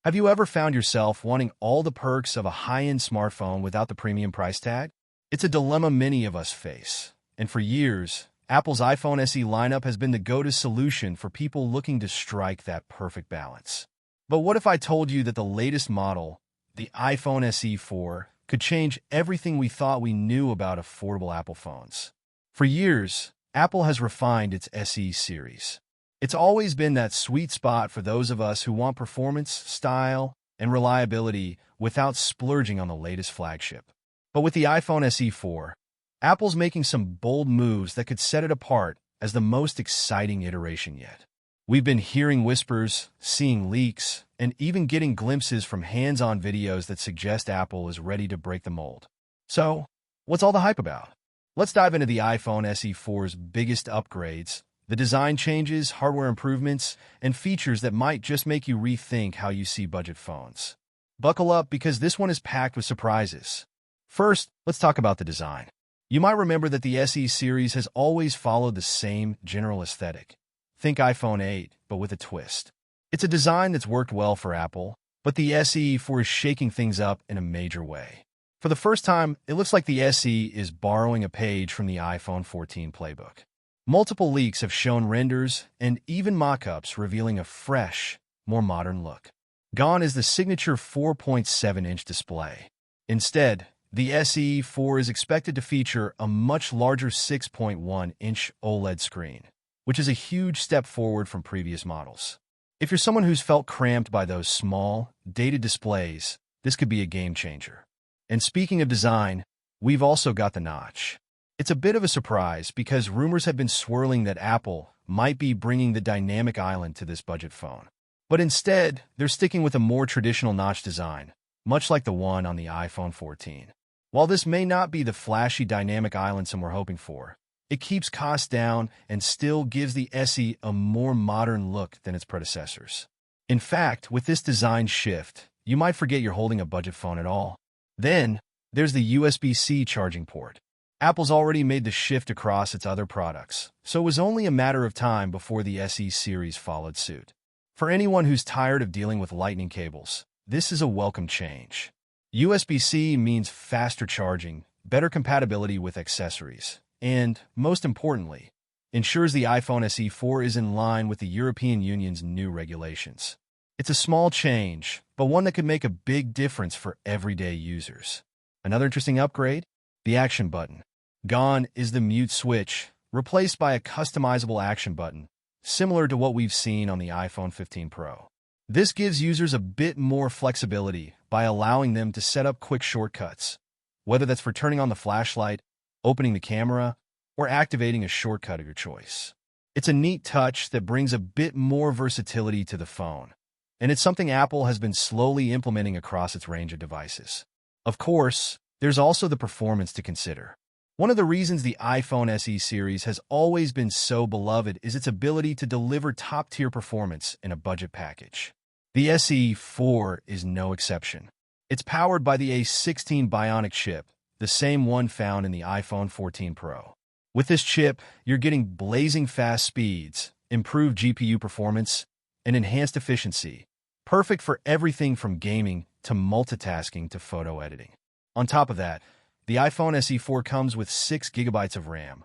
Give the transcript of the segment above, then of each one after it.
Have you ever found yourself wanting all the perks of a high-end smartphone without the premium price tag? It's a dilemma many of us face, and for years, Apple's iPhone SE lineup has been the go-to solution for people looking to strike that perfect balance. But what if I told you that the latest model, the iPhone SE 4, could change everything we thought we knew about affordable Apple phones? For years, Apple has refined its SE series. It's always been that sweet spot for those of us who want performance, style, and reliability without splurging on the latest flagship. But with the iPhone SE 4, Apple's making some bold moves that could set it apart as the most exciting iteration yet. We've been hearing whispers, seeing leaks, and even getting glimpses from hands-on videos that suggest Apple is ready to break the mold. So, what's all the hype about? Let's dive into the iPhone SE 4's biggest upgrades, the design changes, hardware improvements, and features that might just make you rethink how you see budget phones. Buckle up because this one is packed with surprises. First, let's talk about the design. You might remember that the SE series has always followed the same general aesthetic. Think iPhone 8, but with a twist. It's a design that's worked well for Apple, but the SE 4 is shaking things up in a major way. For the first time, it looks like the SE is borrowing a page from the iPhone 14 playbook. Multiple leaks have shown renders and even mock-ups revealing a fresh, more modern look. Gone is the signature 4.7-inch display. Instead, the SE 4 is expected to feature a much larger 6.1-inch OLED screen, which is a huge step forward from previous models. If you're someone who's felt cramped by those small, dated displays, this could be a game-changer. And speaking of design, we've also got the notch. It's a bit of a surprise because rumors have been swirling that Apple might be bringing the dynamic island to this budget phone. But instead, they're sticking with a more traditional notch design, much like the one on the iPhone 14. While this may not be the flashy dynamic island some were hoping for, it keeps costs down and still gives the SE a more modern look than its predecessors. In fact, with this design shift, you might forget you're holding a budget phone at all. Then, there's the USB-C charging port. Apple's already made the shift across its other products, so it was only a matter of time before the SE series followed suit. For anyone who's tired of dealing with lightning cables, this is a welcome change. USB-C means faster charging, better compatibility with accessories, and, most importantly, ensures the iPhone SE 4 is in line with the European Union's new regulations. It's a small change, but one that could make a big difference for everyday users. Another interesting upgrade? The action button. Gone is the mute switch, replaced by a customizable action button, similar to what we've seen on the iPhone 15 Pro. This gives users a bit more flexibility by allowing them to set up quick shortcuts, whether that's for turning on the flashlight, opening the camera, or activating a shortcut of your choice. It's a neat touch that brings a bit more versatility to the phone, and it's something Apple has been slowly implementing across its range of devices. Of course, there's also the performance to consider. One of the reasons the iPhone SE series has always been so beloved is its ability to deliver top-tier performance in a budget package. The SE 4 is no exception. It's powered by the A16 Bionic chip, the same one found in the iPhone 14 Pro. With this chip, you're getting blazing fast speeds, improved GPU performance, and enhanced efficiency, perfect for everything from gaming to multitasking to photo editing. On top of that, the iPhone SE 4 comes with 6 GB of RAM,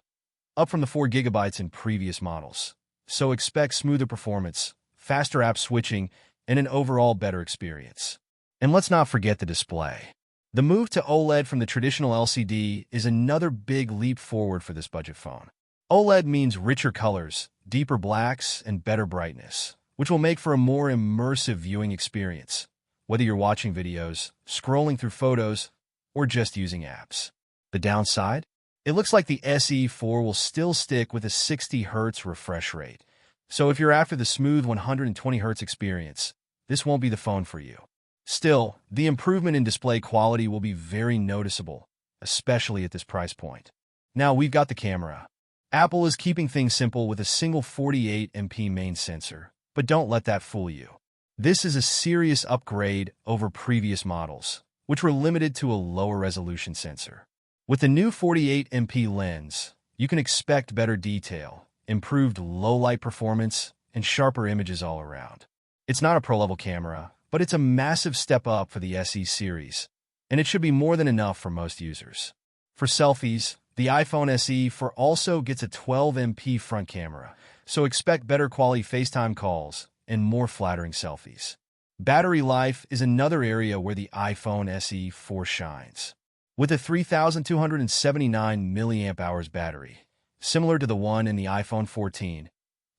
up from the 4 GB in previous models. So expect smoother performance, faster app switching, and an overall better experience. And let's not forget the display. The move to OLED from the traditional LCD is another big leap forward for this budget phone. OLED means richer colors, deeper blacks, and better brightness, which will make for a more immersive viewing experience, whether you're watching videos, scrolling through photos, or just using apps. The downside? It looks like the SE 4 will still stick with a 60 Hz refresh rate. So if you're after the smooth 120 Hz experience, this won't be the phone for you. Still, the improvement in display quality will be very noticeable, especially at this price point. Now we've got the camera. Apple is keeping things simple with a single 48MP main sensor, but don't let that fool you. This is a serious upgrade over previous models, which were limited to a lower resolution sensor. With the new 48MP lens, you can expect better detail, improved low-light performance, and sharper images all around. It's not a pro-level camera, but it's a massive step up for the SE series, and it should be more than enough for most users. For selfies, the iPhone SE 4 also gets a 12MP front camera, so expect better quality FaceTime calls and more flattering selfies. Battery life is another area where the iPhone SE 4 shines. With a 3,279 mAh battery, similar to the one in the iPhone 14,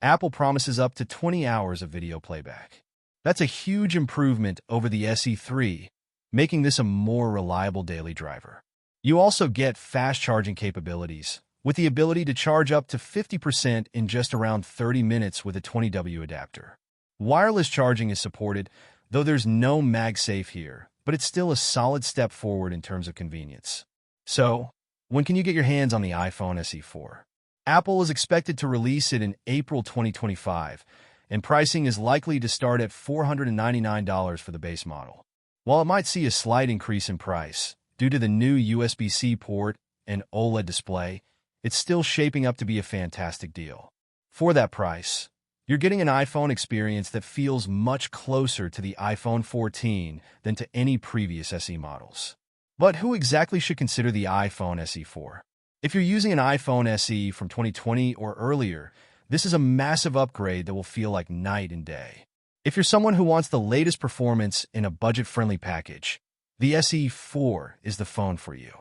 Apple promises up to 20 hours of video playback. That's a huge improvement over the SE3, making this a more reliable daily driver. You also get fast charging capabilities, with the ability to charge up to 50% in just around 30 minutes with a 20W adapter. Wireless charging is supported, though there's no MagSafe here, but it's still a solid step forward in terms of convenience. So, when can you get your hands on the iPhone SE 4? Apple is expected to release it in April 2025, and pricing is likely to start at $499 for the base model. While it might see a slight increase in price due to the new USB-C port and OLED display, it's still shaping up to be a fantastic deal. For that price, you're getting an iPhone experience that feels much closer to the iPhone 14 than to any previous SE models. But who exactly should consider the iPhone SE 4? If you're using an iPhone SE from 2020 or earlier, this is a massive upgrade that will feel like night and day. If you're someone who wants the latest performance in a budget-friendly package, the SE 4 is the phone for you.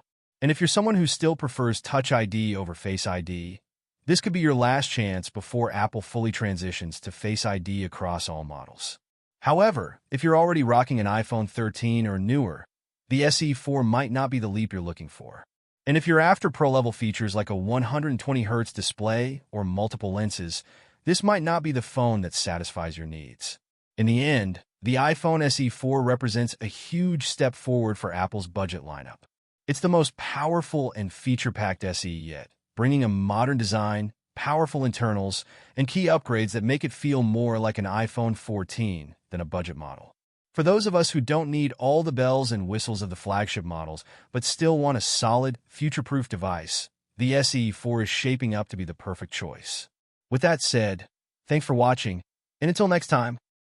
And if you're someone who still prefers Touch ID over Face ID, this could be your last chance before Apple fully transitions to Face ID across all models. However, if you're already rocking an iPhone 13 or newer, the SE 4 might not be the leap you're looking for. And if you're after pro-level features like a 120Hz display or multiple lenses, this might not be the phone that satisfies your needs. In the end, the iPhone SE 4 represents a huge step forward for Apple's budget lineup. It's the most powerful and feature-packed SE yet, bringing a modern design, powerful internals, and key upgrades that make it feel more like an iPhone 14 than a budget model. For those of us who don't need all the bells and whistles of the flagship models, but still want a solid, future-proof device, the SE 4 is shaping up to be the perfect choice. With that said, thanks for watching, and until next time.